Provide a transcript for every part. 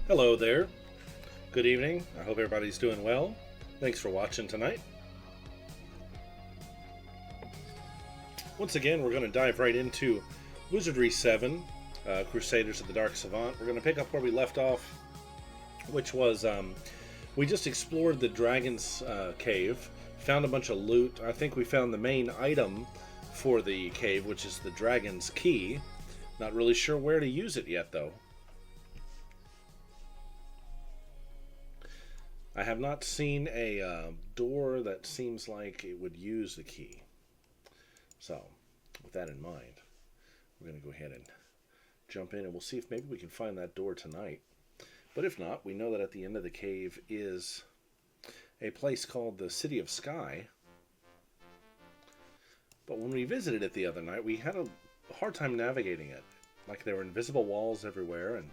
Hello there. Good evening. I hope everybody's doing well. Thanks for watching tonight. Once again, we're going to dive right into Wizardry 7, Crusaders of the Dark Savant. We're going to pick up where we left off, which was we just explored the Dragon's Cave, found a bunch of loot. I think we found the main item for the cave, which is the Dragon's Key. Not really sure where to use it yet, though. I have not seen a door that seems like it would use the key. So, with that in mind, we're going to go ahead and jump in and we'll see if maybe we can find that door tonight. But if not, we know that at the end of the cave is a place called the City of Sky. But when we visited it the other night, we had a hard time navigating it. Like there were invisible walls everywhere and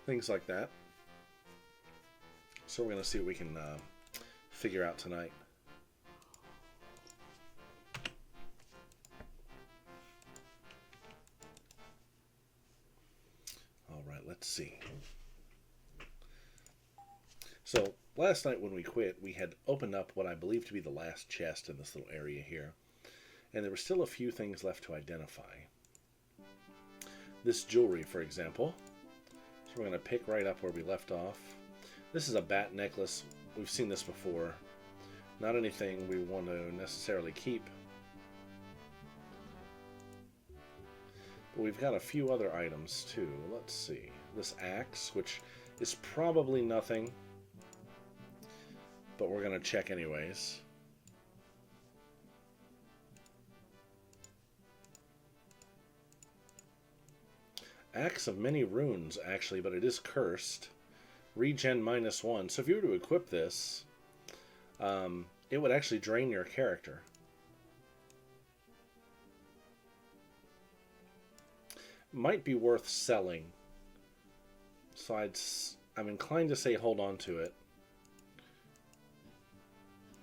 things like that. So we're going to see what we can figure out tonight. Alright, let's see. So, last night when we quit, we had opened up what I believe to be the last chest in this little area here. And there were still a few things left to identify. This jewelry, for example. So we're going to pick right up where we left off. This is a bat necklace. We've seen this before. Not anything we want to necessarily keep. But we've got a few other items too. Let's see. This axe, which is probably nothing. But we're going to check anyways. Axe of many runes, actually, but it is cursed. Regen -1. So if you were to equip this, it would actually drain your character. Might be worth selling. So I'm inclined to say hold on to it.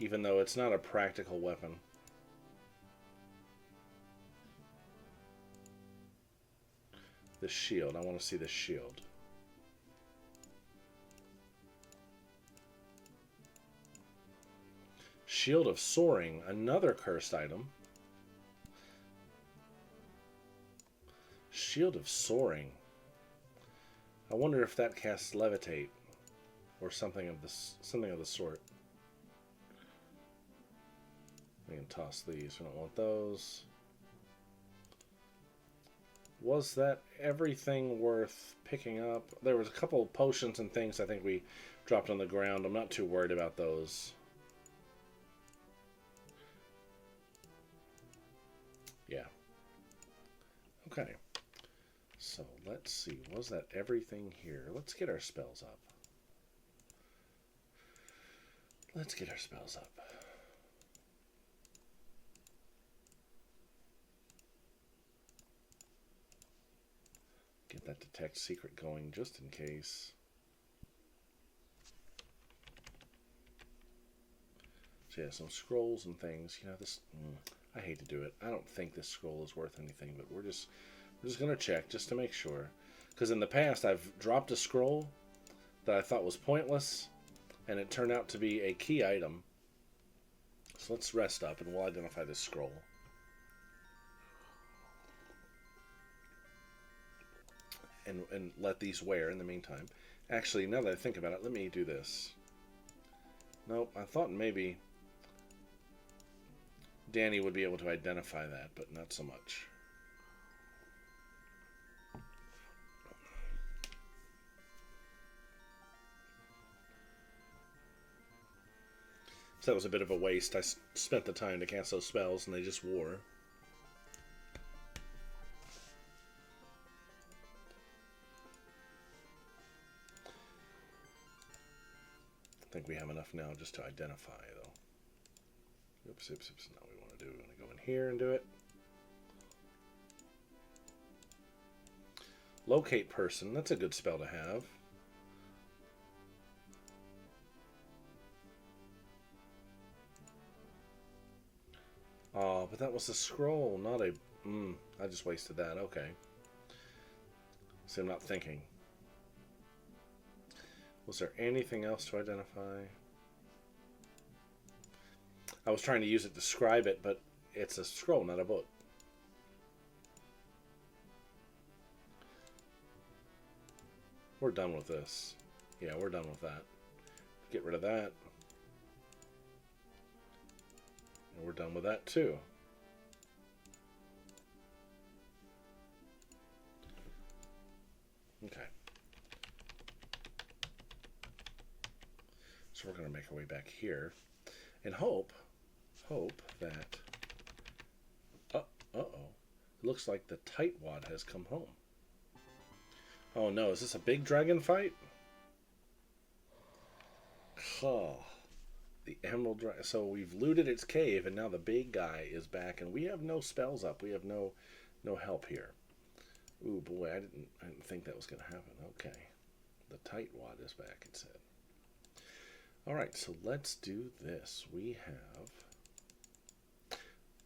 Even though it's not a practical weapon. The shield. I want to see the shield. Shield of Soaring, another cursed item. Shield of Soaring. I wonder if that casts Levitate or something of the sort. We can toss these. We don't want those. Was that everything worth picking up? There was a couple of potions and things I think we dropped on the ground. I'm not too worried about those. Yeah. Okay. So let's see. Was that everything here? Let's get our spells up. Let's get our spells up. Get that detect secret going just in case. So yeah, some scrolls and things. You know, this... I hate to do it. I don't think this scroll is worth anything, but we're just going to check just to make sure. Because in the past, I've dropped a scroll that I thought was pointless, and it turned out to be a key item. So let's rest up, and we'll identify this scroll. And let these wear in the meantime. Actually, now that I think about it, let me do this. Nope, I thought maybe Danny would be able to identify that, but not so much. So that was a bit of a waste. I spent the time to cast those spells and they just wore. I think we have enough now just to identify, though. Oops. Now we want to go in here and do it. Locate person. That's a good spell to have. Oh, but that was a scroll, not a... I just wasted that. Okay. See, I'm not thinking. Was there anything else to identify? I was trying to use it to describe it, but it's a scroll, not a book. We're done with this. Yeah, we're done with that. Get rid of that. And we're done with that too. Okay. So we're going to make our way back here and hope that... Uh-oh. It looks like the tightwad has come home. Oh no, is this a big dragon fight? Oh, the emerald dragon. So we've looted its cave, and now the big guy is back, and we have no spells up. We have no help here. Ooh boy, I didn't think that was going to happen. Okay, the tightwad is back. It said. All right, so let's do this.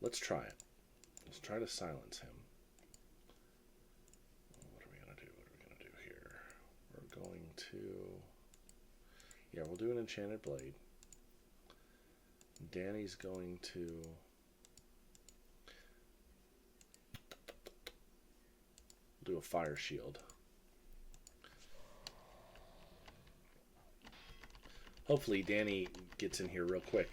Let's try it. Let's try to silence him. What are we going to do? What are we going to do here? We're going to... Yeah, we'll do an enchanted blade. Danny's going to... do a fire shield. Hopefully Danny gets in here real quick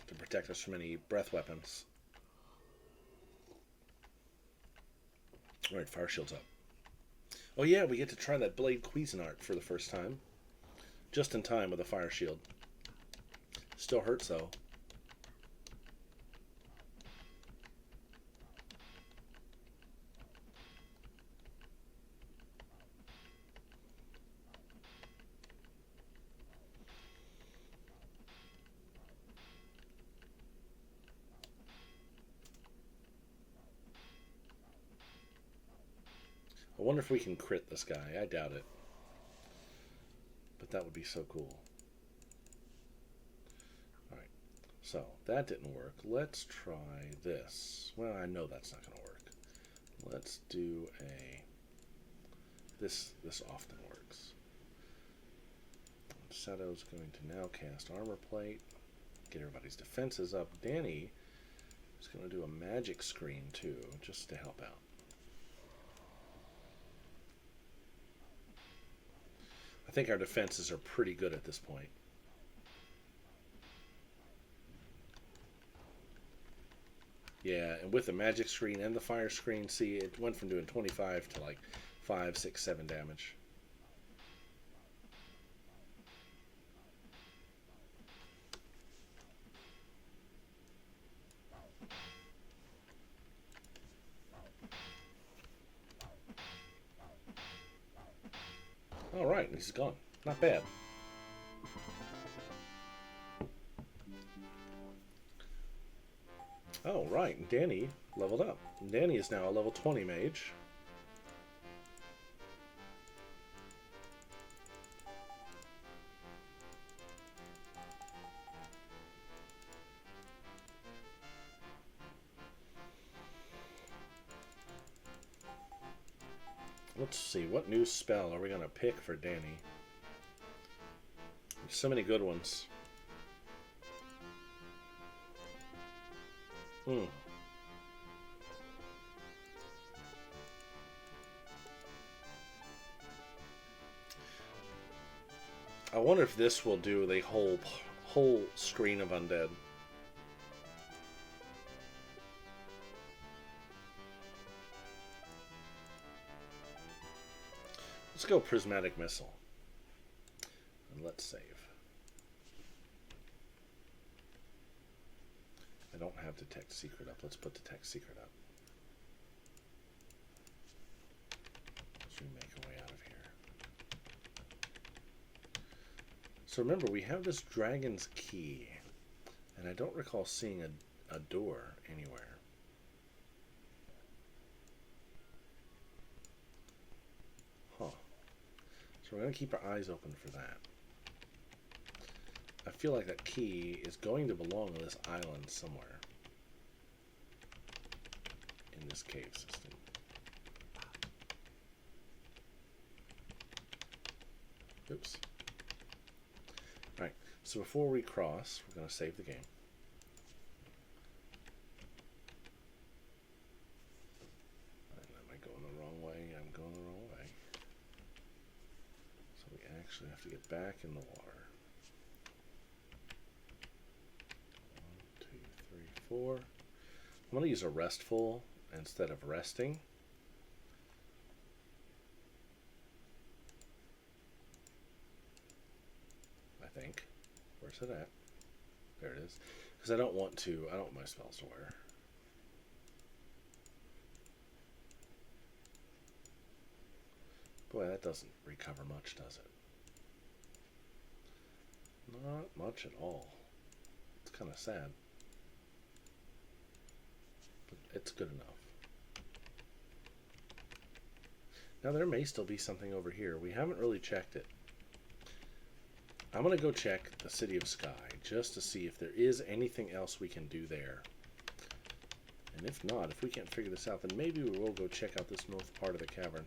to protect us from any breath weapons. Alright, fire shield's up. Oh yeah, we get to try that blade Cuisinart for the first time. Just in time with a fire shield. Still hurts though. I wonder if we can crit this guy. I doubt it. But that would be so cool. Alright, so that didn't work. Let's try this. Well, I know that's not going to work. Let's do a... This often works. Seto's going to now cast Armor Plate. Get everybody's defenses up. Danny is going to do a magic screen too, just to help out. I think our defenses are pretty good at this point. Yeah, and with the magic screen and the fire screen, see, it went from doing 25 to like 5, 6, 7 damage. Alright, he's gone. Not bad. Oh, right. Danny leveled up. Danny is now a level 20 mage. Let's see, what new spell are we going to pick for Danny? There's so many good ones. I wonder if this will do the whole screen of undead. Let's go Prismatic Missile. And let's save. I don't have Detect Secret up. Let's put Detect Secret up. As we make our way out of here. So remember, we have this Dragon's Key. And I don't recall seeing a door anywhere. Huh. So we're going to keep our eyes open for that. I feel like that key is going to belong on this island somewhere. In this cave system. Oops. Alright, so before we cross, we're going to save the game. Am I going the wrong way? I'm going the wrong way. So we actually have to get back in the water. 1, 2, 3, 4. I'm going to use a restful instead of resting. I think. Where's it at? There it is. Because I don't want my spells to wear. Boy, that doesn't recover much, does it? Not much at all. It's kind of sad. But it's good enough. Now there may still be something over here. We haven't really checked it. I'm going to go check the City of Sky just to see if there is anything else we can do there. And if not, if we can't figure this out, then maybe we will go check out this north part of the cavern.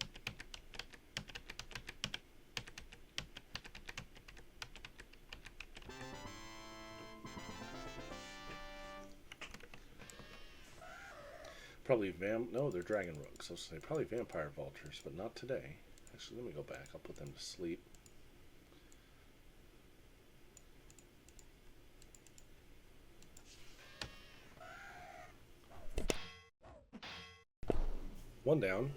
Probably no, they're dragon rogues. I was going to say probably vampire vultures, but not today. Actually, let me go back. I'll put them to sleep. One down.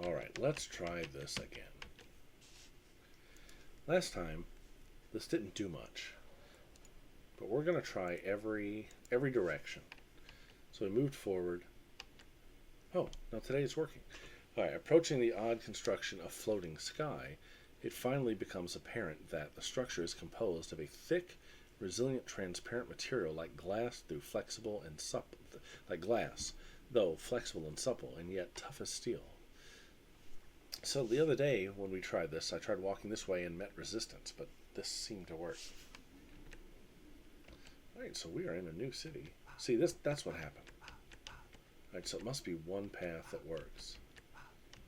Alright, let's try this again. Last time, this didn't do much. But we're going to try every direction. So we moved forward. Oh, now today it's working. Alright, approaching the odd construction of floating sky, it finally becomes apparent that the structure is composed of a thick, resilient, transparent material like glass, though flexible and supple, and yet tough as steel. So the other day when we tried this, I tried walking this way and met resistance, but this seemed to work. Alright, so we are in a new city. See, that's what happened. Alright, so it must be one path that works.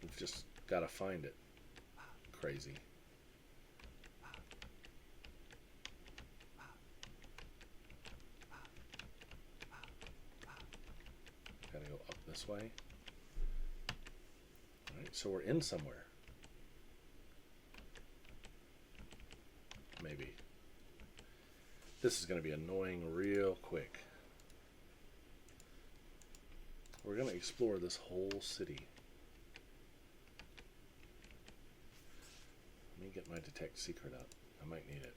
We've just got to find it. Crazy. Gotta go up this way. Alright, so we're in somewhere. Maybe. This is going to be annoying real quick. We're going to explore this whole city. Let me get my detect secret up. I might need it.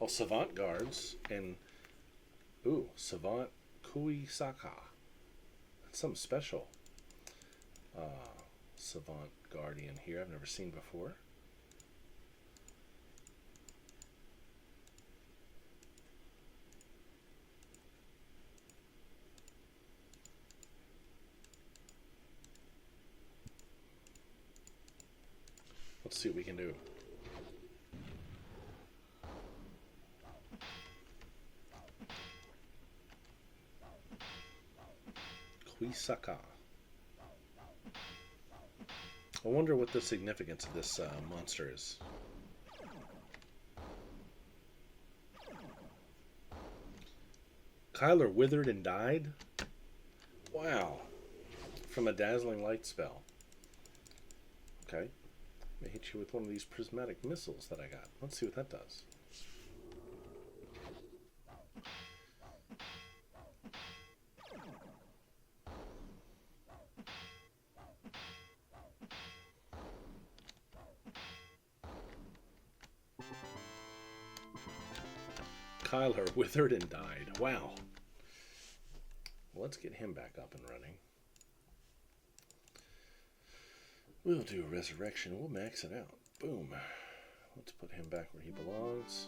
Oh, Savant guards and Savant Kuisaka. That's something special. Savant Guardian here I've never seen before. Let's see what we can do. Kuisaka. I wonder what the significance of this monster is. Kyler withered and died? Wow. From a dazzling light spell. Okay. Let me hit you with one of these prismatic missiles that I got. Let's see what that does. Kyler withered and died. Wow. Well, let's get him back up and running. We'll do a resurrection. We'll max it out. Boom. Let's put him back where he belongs.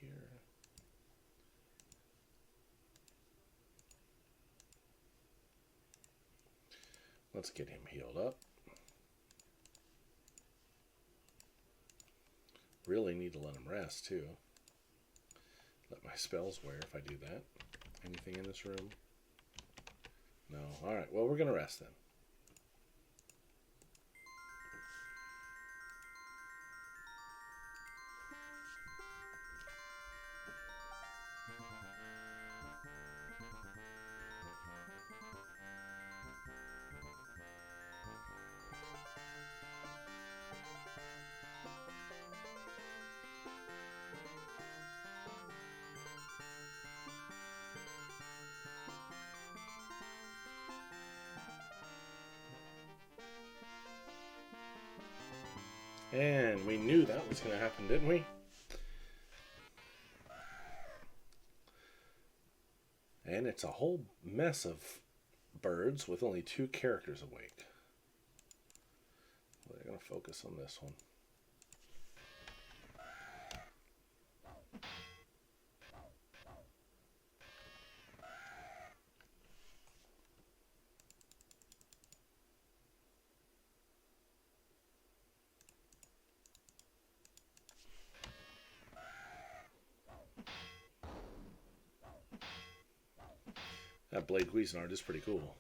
Here. Let's get him healed up. Really need to let him rest too. Let my spells wear if I do that. Anything in this room? No. Alright, well, we're going to rest then. And we knew that was going to happen, didn't we? And it's a whole mess of birds with only 2 characters awake. Well, they're going to focus on this one. That Blade Cuisinart is pretty cool.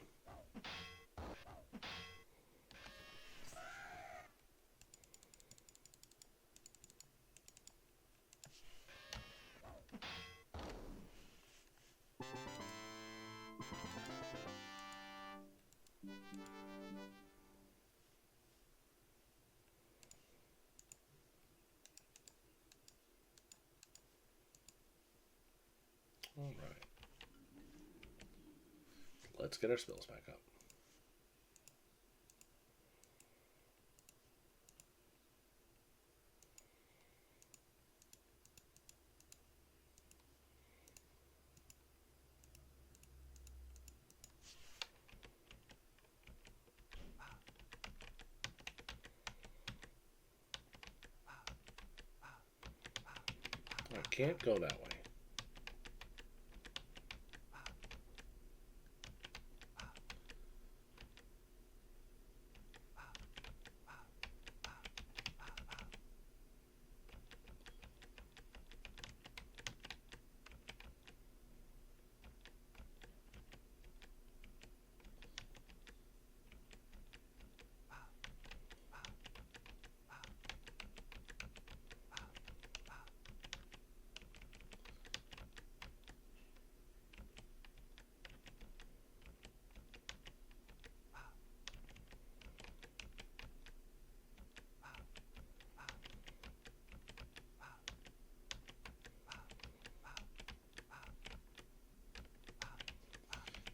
All right. Let's get our spells back up. I can't go that way.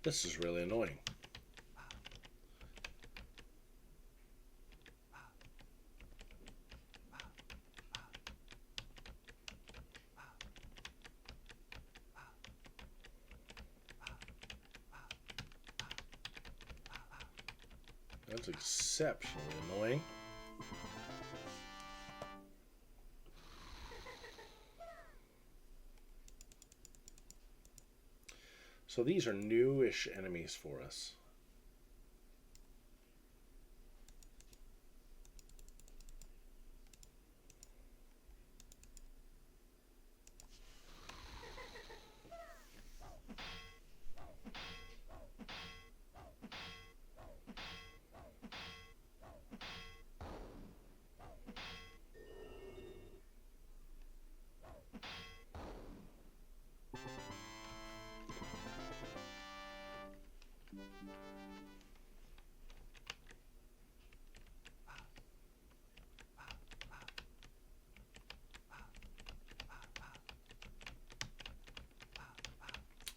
This is really annoying. That's exceptionally annoying. So these are newish enemies for us.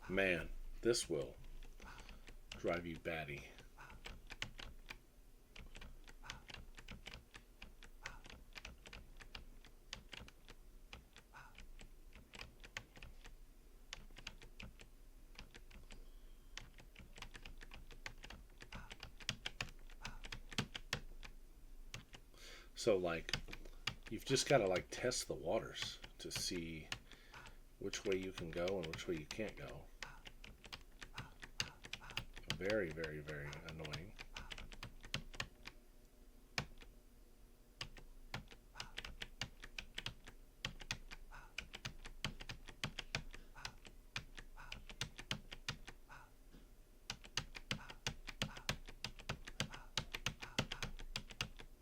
Man, this will drive you batty. So, like, you've just got to, like, test the waters to see which way you can go and which way you can't go. Very, very, very annoying.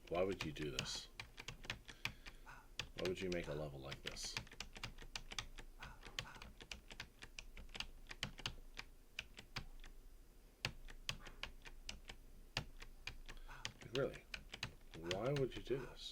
Why would you do this? Why would you make a level like this? Like, really? Why would you do this?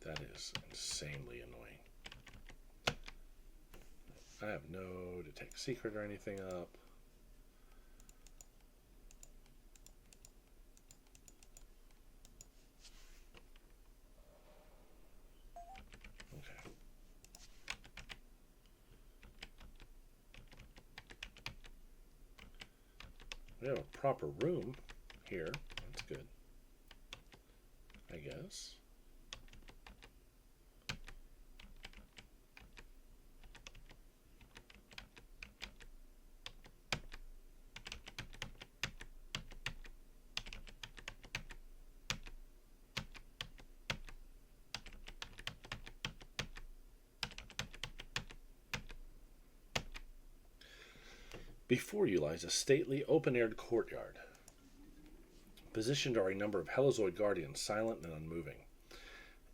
That is insanely annoying. I have no detect secret or anything up. Okay. We have a proper room here. That's good, I guess. Before you lies a stately, open-aired courtyard. Positioned are a number of Helizoid guardians, silent and unmoving.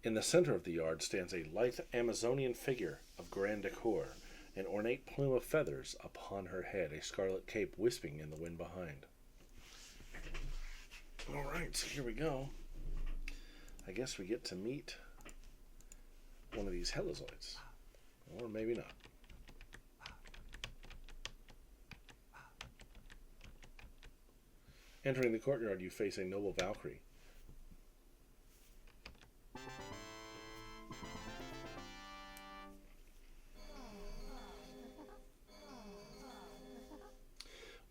In the center of the yard stands a lithe Amazonian figure of grand decor, an ornate plume of feathers upon her head, a scarlet cape wisping in the wind behind. Alright, so here we go. I guess we get to meet one of these Helizoids. Or maybe not. Entering the courtyard, you face a noble Valkyrie.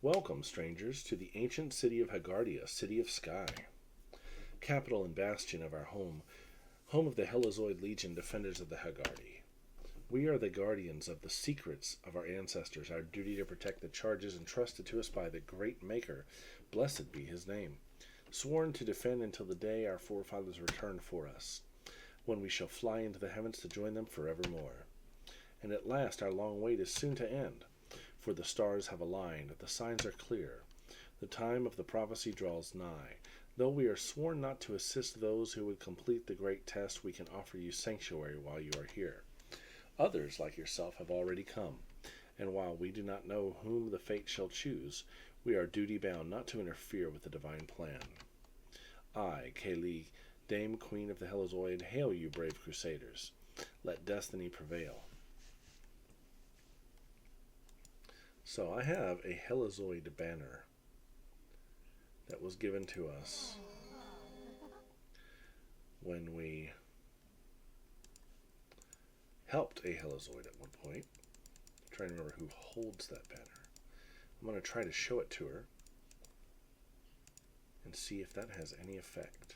Welcome, strangers, to the ancient city of Hagardia, City of Sky. Capital and bastion of our home of the Helizoid Legion, defenders of the Hagardi. We are the guardians of the secrets of our ancestors, our duty to protect the charges entrusted to us by the Great Maker, blessed be his name, sworn to defend until the day our forefathers return for us, when we shall fly into the heavens to join them forevermore. And at last our long wait is soon to end, for the stars have aligned, the signs are clear, the time of the prophecy draws nigh. Though we are sworn not to assist those who would complete the great test, we can offer you sanctuary while you are here. Others, like yourself, have already come, and while we do not know whom the fate shall choose, we are duty-bound not to interfere with the divine plan. I, Kaylee, Dame Queen of the Helizoid, hail you, brave Crusaders. Let destiny prevail. So I have a Helizoid banner that was given to us when we helped a Helizoid at one point. I'm trying to remember who holds that banner. I'm going to try to show it to her and see if that has any effect.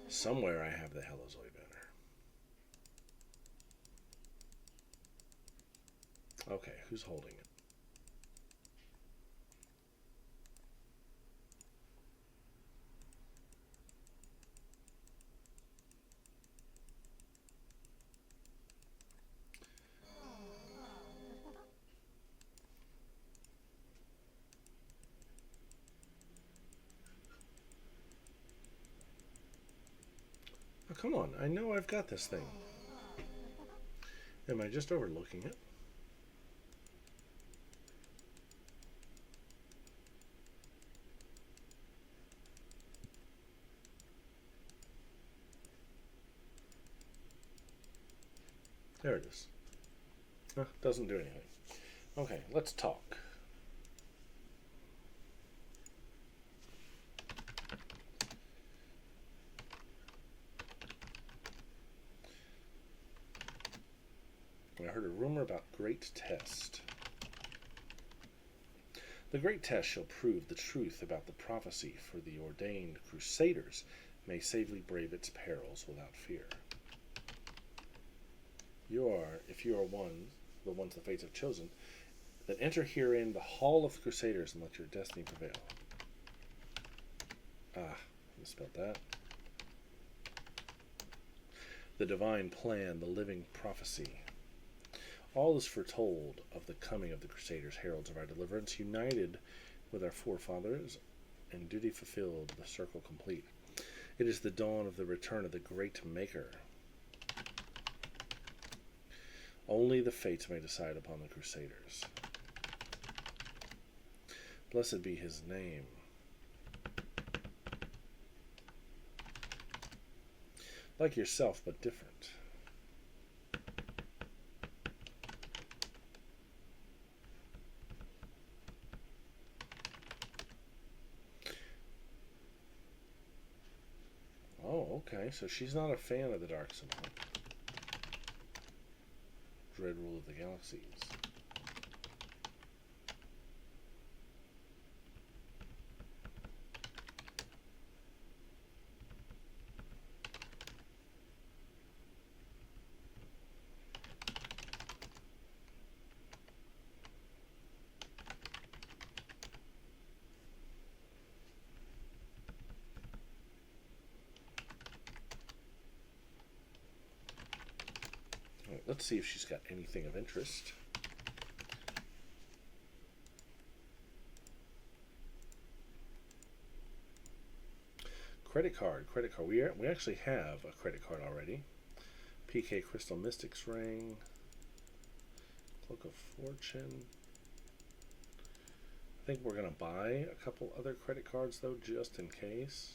Somewhere I have the Helizoid banner. Okay, who's holding it? Oh, come on, I know I've got this thing. Am I just overlooking it? There it is. Doesn't do anything. Okay, let's talk. I heard a rumor about great test. The great test shall prove the truth about the prophecy, for the ordained Crusaders may safely brave its perils without fear. If you are the ones the fates have chosen, then enter herein the hall of the Crusaders and let your destiny prevail. Misspelled that. The divine plan, the living prophecy. All is foretold of the coming of the Crusaders, heralds of our deliverance, united with our forefathers, and duty fulfilled, the circle complete. It is the dawn of the return of the great Maker. Only the fates may decide upon the Crusaders. Blessed be his name. Like yourself, but different. Oh, okay, so she's not a fan of the Dark Savant. Dread rule of the galaxies. Alright, let's see if she's got anything of interest. Credit card. We actually have a credit card already. PK Crystal Mystics Ring. Cloak of Fortune. I think we're going to buy a couple other credit cards, though, just in case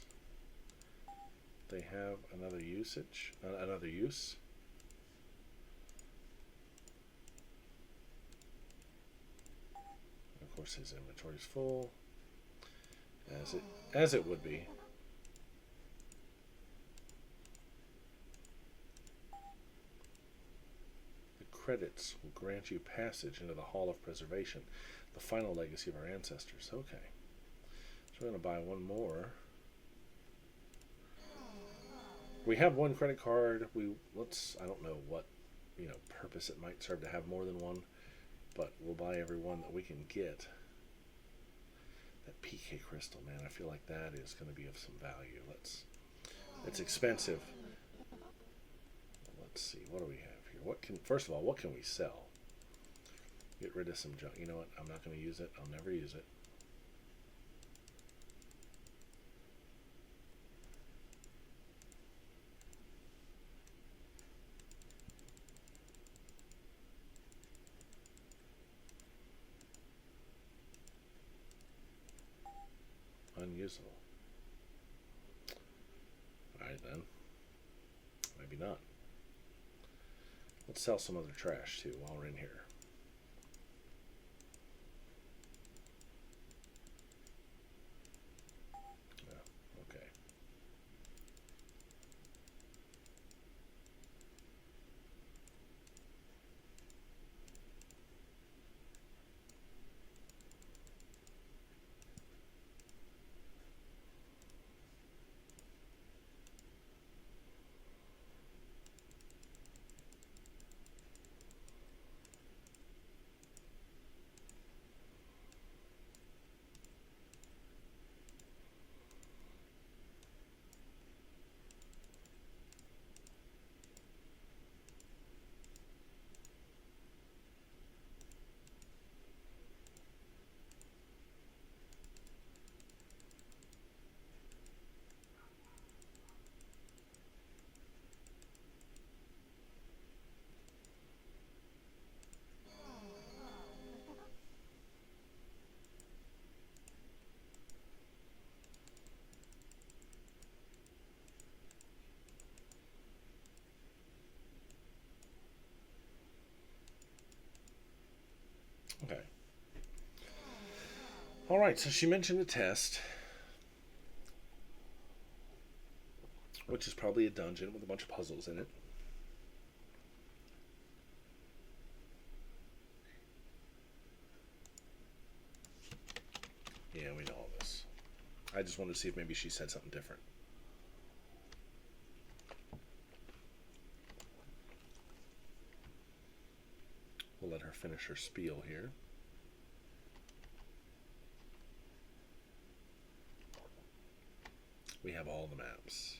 they have another use. Of course, his inventory is full, as it would be. The credits will grant you passage into the Hall of Preservation, the final legacy of our ancestors. Okay, so we're going to buy one more. We have one credit card. I don't know what purpose it might serve to have more than one, but we'll buy every one that we can get. That PK crystal, man, I feel like that is going to be of some value. It's expensive. Let's see, what do we have here? First of all, what can we sell? Get rid of some junk. You know what? I'm not going to use it. I'll never use it. Unusable. Alright then. Maybe not. Let's sell some other trash too while we're in here. Okay. Okay. Alright, so she mentioned a test, which is probably a dungeon with a bunch of puzzles in it. Yeah, we know all this. I just wanted to see if maybe she said something different. We'll let her finish her spiel here. We have all the maps.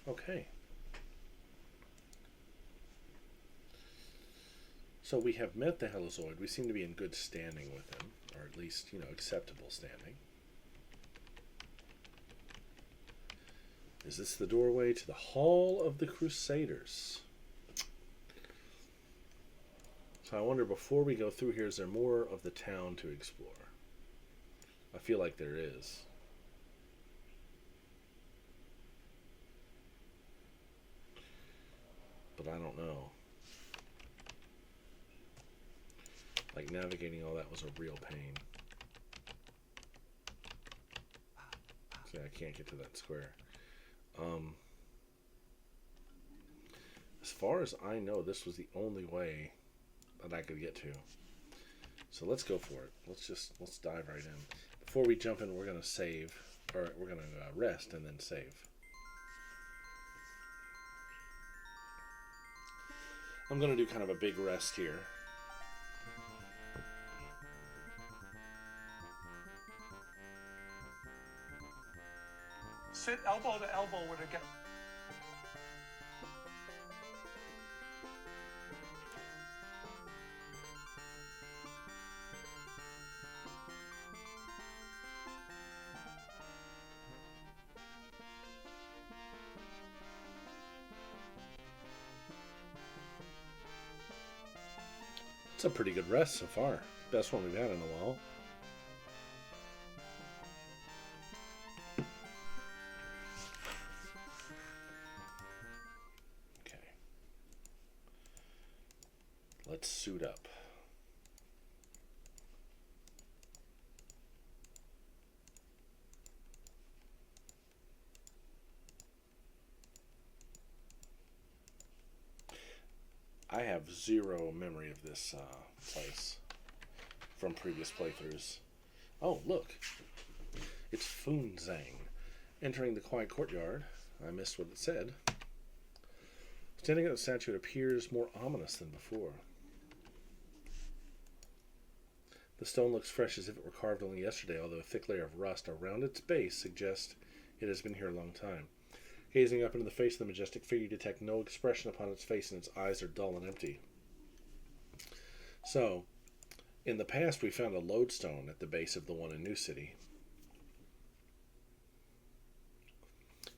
Okay. So we have met the Helizoid. We seem to be in good standing with him, or at least, acceptable standing. Is this the doorway to the Hall of the Crusaders? So I wonder, before we go through here, is there more of the town to explore? I feel like there is. But I don't know. Like, navigating all that was a real pain. See, I can't get to that square. As far as I know, this was the only way that I could get to. So let's go for it. Let's dive right in. Before we jump in, we're gonna save, or we're gonna rest and then save. I'm gonna do kind of a big rest here. Sit elbow to elbow with a guy. It's a pretty good rest so far. Best one we've had in a while. Let's suit up. I have zero memory of this place from previous playthroughs. Oh, look. It's Funzang. Entering the quiet courtyard. I missed what it said. Standing at the statue, it appears more ominous than before. The stone looks fresh as if it were carved only yesterday, although a thick layer of rust around its base suggests it has been here a long time. Gazing up into the face of the majestic figure, you detect no expression upon its face, and its eyes are dull and empty. So, in the past, we found a lodestone at the base of the one in New City.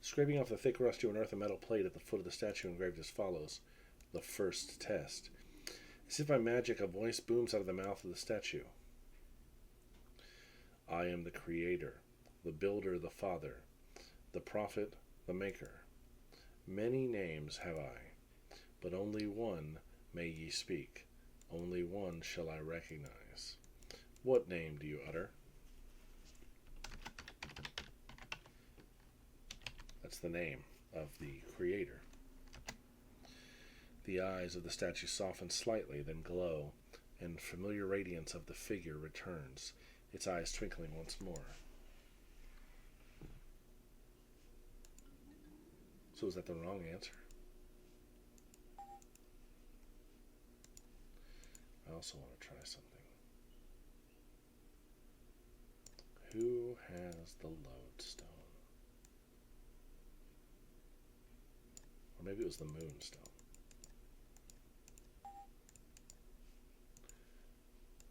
Scraping off the thick rust, you unearth a metal plate at the foot of the statue engraved as follows: the first test. As if by magic, a voice booms out of the mouth of the statue. I am the Creator, the Builder, the Father, the Prophet, the Maker. Many names have I, but only one may ye speak. Only one shall I recognize. What name do you utter? That's the name of the Creator. The eyes of the statue soften slightly, then glow, and familiar radiance of the figure returns, its eyes twinkling once more. So is that the wrong answer? I also want to try something. Who has the lodestone? Or maybe it was the moonstone.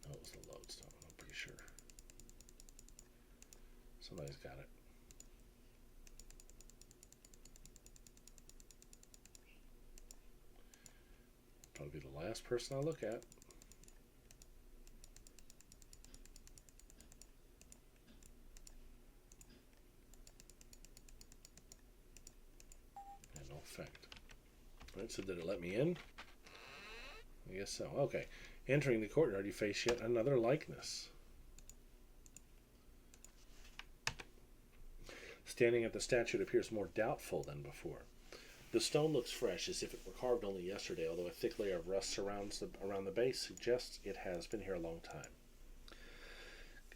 No, it was the lodestone, I'm pretty sure. Somebody's got it. Probably the last person I look at. effect. Alright, so did it let me in? I guess so. Okay. Entering the courtyard, you face yet another likeness. Standing at the statue, it appears more doubtful than before. The stone looks fresh, as if it were carved only yesterday, although a thick layer of rust surrounds around the base suggests it has been here a long time.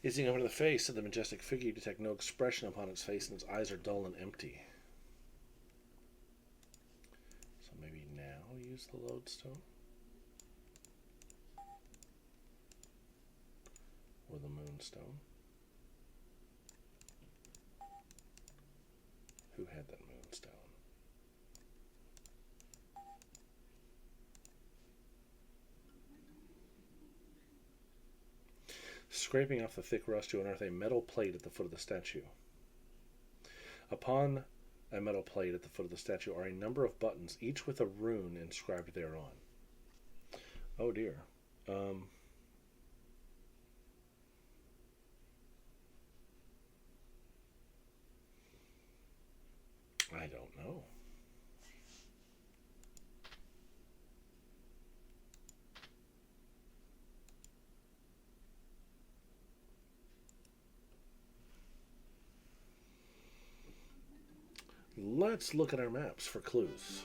Gazing over the face of the majestic figure, you detect no expression upon its face, and its eyes are dull and empty. So maybe now use the lodestone? Or the moonstone? Who had that moonstone? Scraping off the thick rust, you unearth a metal plate at the foot of the statue. Upon a metal plate at the foot of the statue are a number of buttons, each with a rune inscribed thereon. Oh dear. I don't know. Let's look at our maps for clues.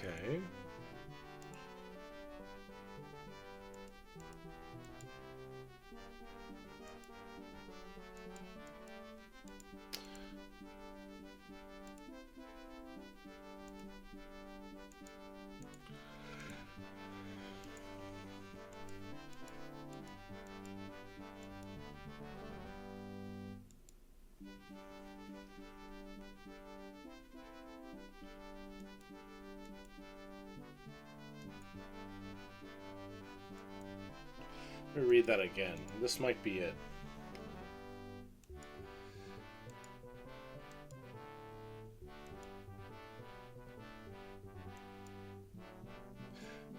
Okay. Let me read that again. This might be it.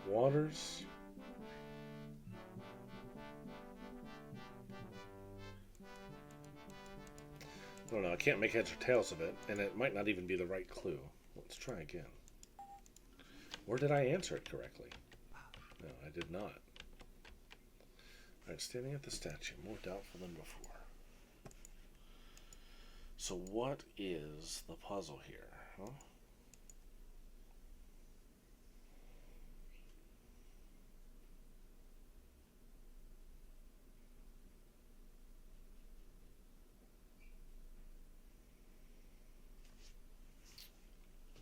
Waters. I don't know. I can't make heads or tails of it, and it might not even be the right clue. Let's try again. Or did I answer it correctly? No, I did not. Alright, standing at the statue, more doubtful than before. So what is the puzzle here? Huh?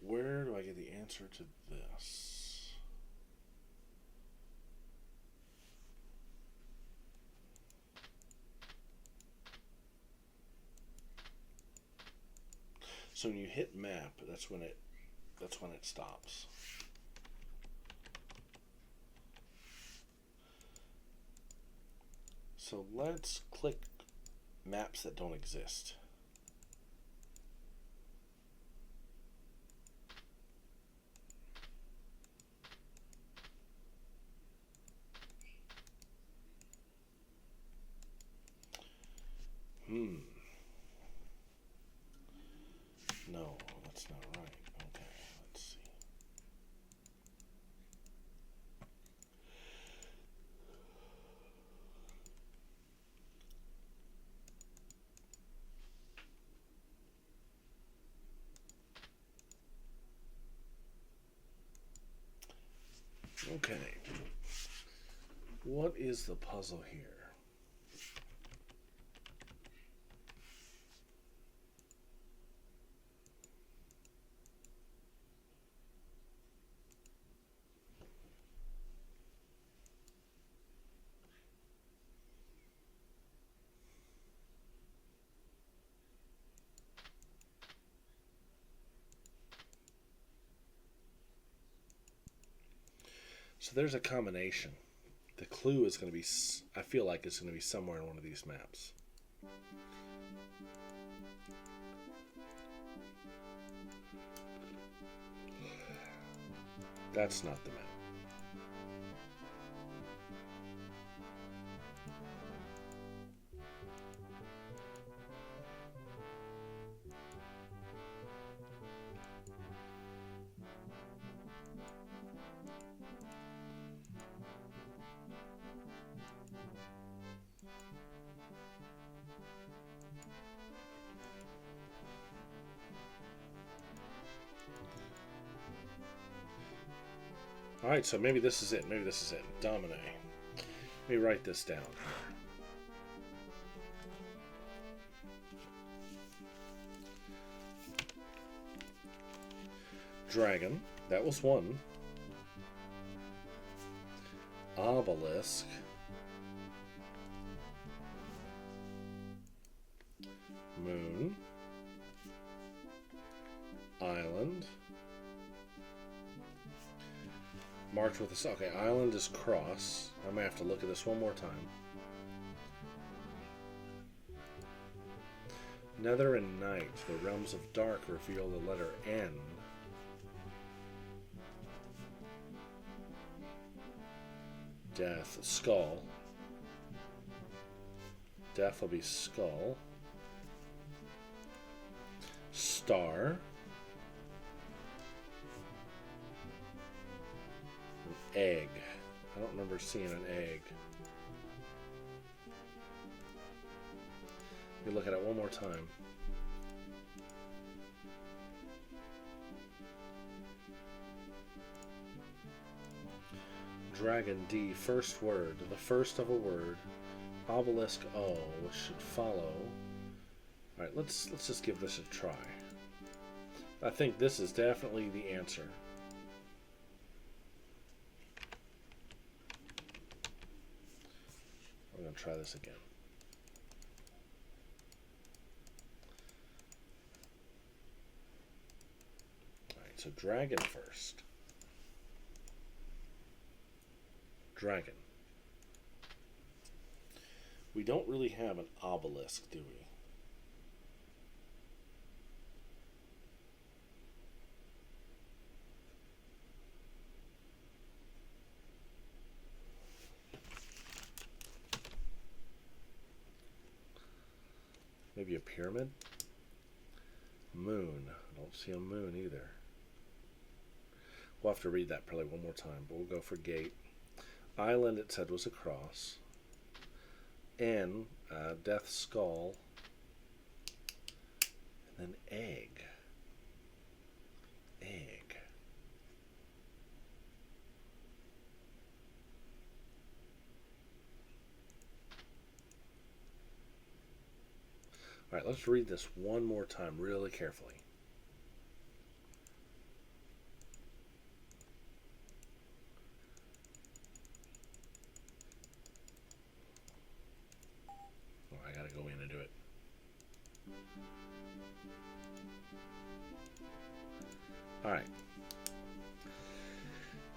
Where do I get the answer to this? So when you hit map, that's when it stops. So let's click maps that don't exist. No, that's not right. Okay, let's see. Okay. What is the puzzle here? So there's a combination. The clue is going to be, I feel like it's going to be somewhere in one of these maps. That's not the map. Alright, so maybe this is it. Maybe this is it. Domine. Let me write this down. Dragon. That was one. Obelisk. Moon. Island. March with this. Okay, island is cross. I may have to look at this one more time. Nether and night. The realms of dark reveal the letter N. Death. Skull. Death will be skull. Star. Egg. I don't remember seeing an egg. Let me look at it one more time. Dragon D, first word, the first of a word. Obelisk O, which should follow. Alright, let's just give this a try. I think this is definitely the answer. I'm going to try this again. Alright, so dragon first. Dragon. We don't really have an obelisk, do we? Maybe a pyramid? Moon. I don't see a moon either. We'll have to read that probably one more time, but we'll go for gate. Island, it said, was a cross. N, death skull. And then egg. Egg. All right, let's read this one more time really carefully. Oh, I gotta go in and do it. All right.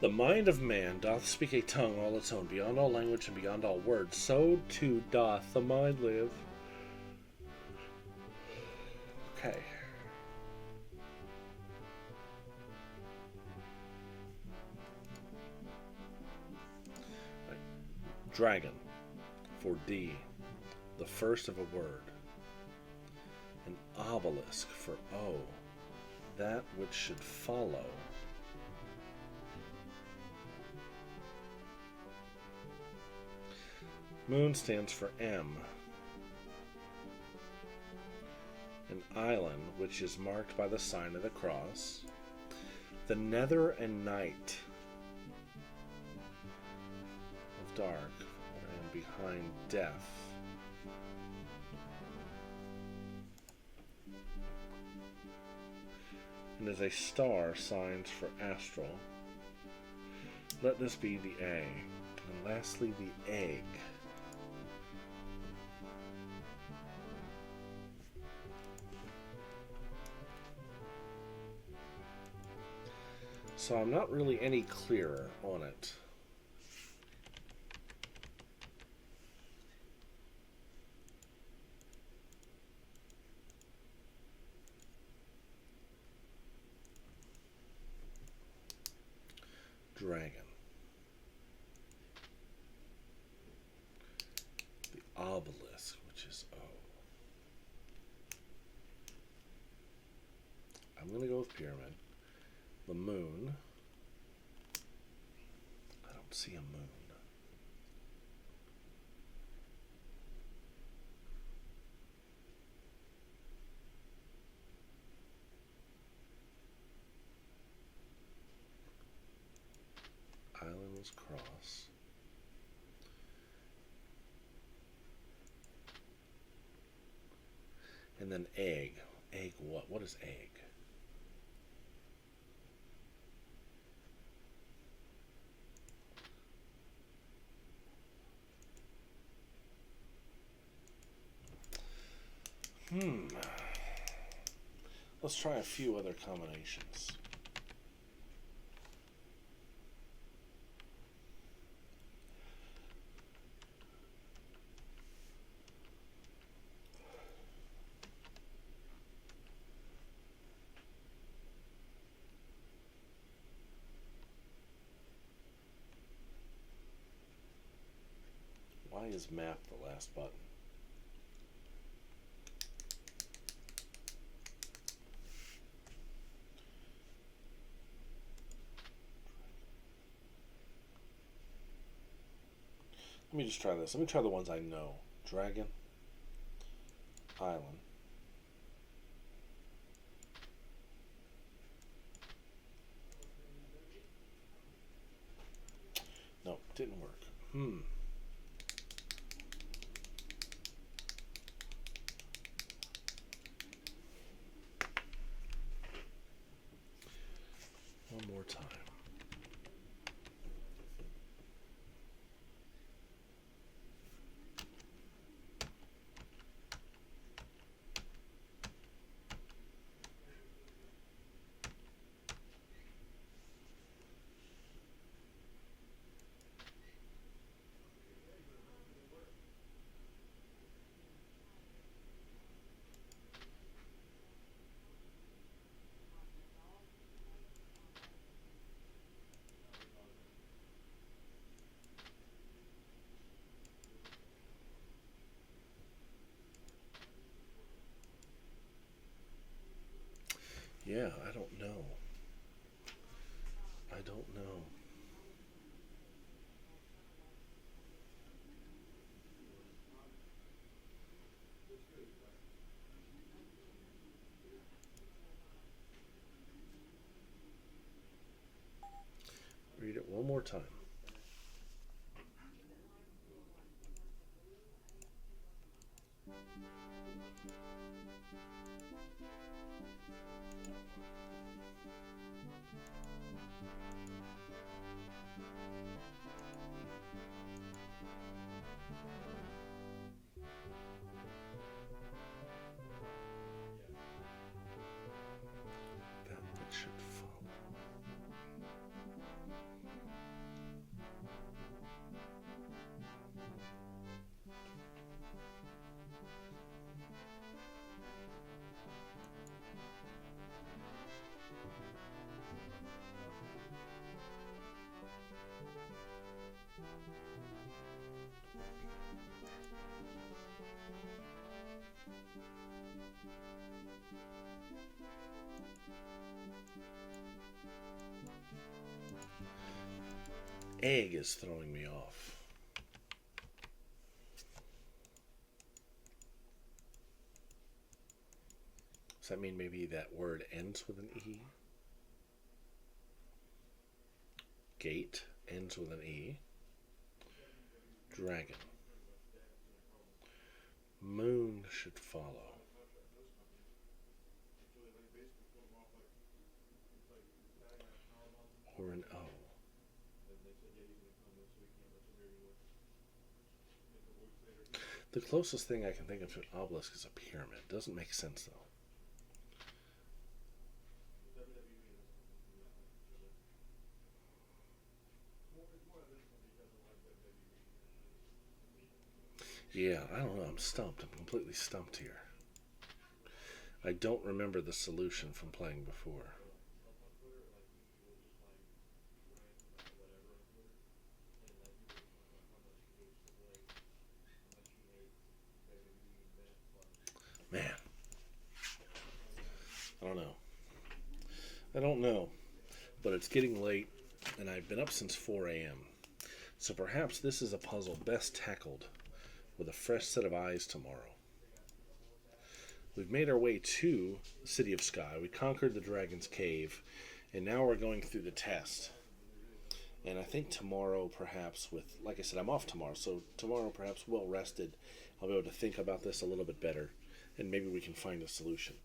The mind of man doth speak a tongue all its own, beyond all language and beyond all words. So too doth the mind live. Okay. Right. Dragon for D, the first of a word. An obelisk for O, that which should follow. Moon stands for M. An island, which is marked by the sign of the cross. The nether and night of dark, and behind death. And as a star, signs for astral. Let this be the A. And lastly, the egg. So I'm not really any clearer on it. dragon. The obelisk, which is O. I'm going to go with pyramid. The moon. I don't see a moon. Island was cross. And then egg. Egg what? What is egg? Let's try a few other combinations. Why is map the last button? Let me just try this. Let me try the ones I know. Dragon. Island. No, didn't work. One more time. Yeah, I don't know. I don't know. Read it one more time. That which should follow. Egg is throwing me off. Does that mean maybe that word ends with an E? Gate ends with an E. Dragon. Moon should follow. Or an O. The closest thing I can think of to an obelisk is a pyramid. Doesn't make sense though. Yeah, I don't know. I'm stumped. I'm completely stumped here. I don't remember the solution from playing before. I don't know, but it's getting late, and I've been up since 4 a.m. So perhaps this is a puzzle best tackled with a fresh set of eyes tomorrow. We've made our way to the City of Sky. We conquered the Dragon's Cave, and now we're going through the test. And I think tomorrow, perhaps, like I said, I'm off tomorrow, so tomorrow, perhaps well rested, I'll be able to think about this a little bit better, and maybe we can find a solution.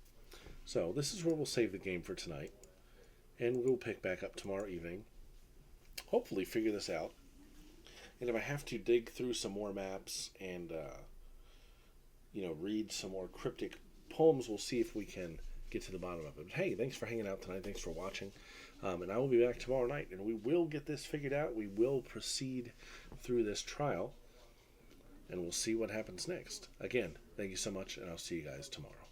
So this is where we'll save the game for tonight, and we'll pick back up tomorrow evening. Hopefully figure this out. And if I have to dig through some more maps and, read some more cryptic poems, we'll see if we can get to the bottom of it. But hey, thanks for hanging out tonight. Thanks for watching. And I will be back tomorrow night, and we will get this figured out. We will proceed through this trial, and we'll see what happens next. Again, thank you so much, and I'll see you guys tomorrow.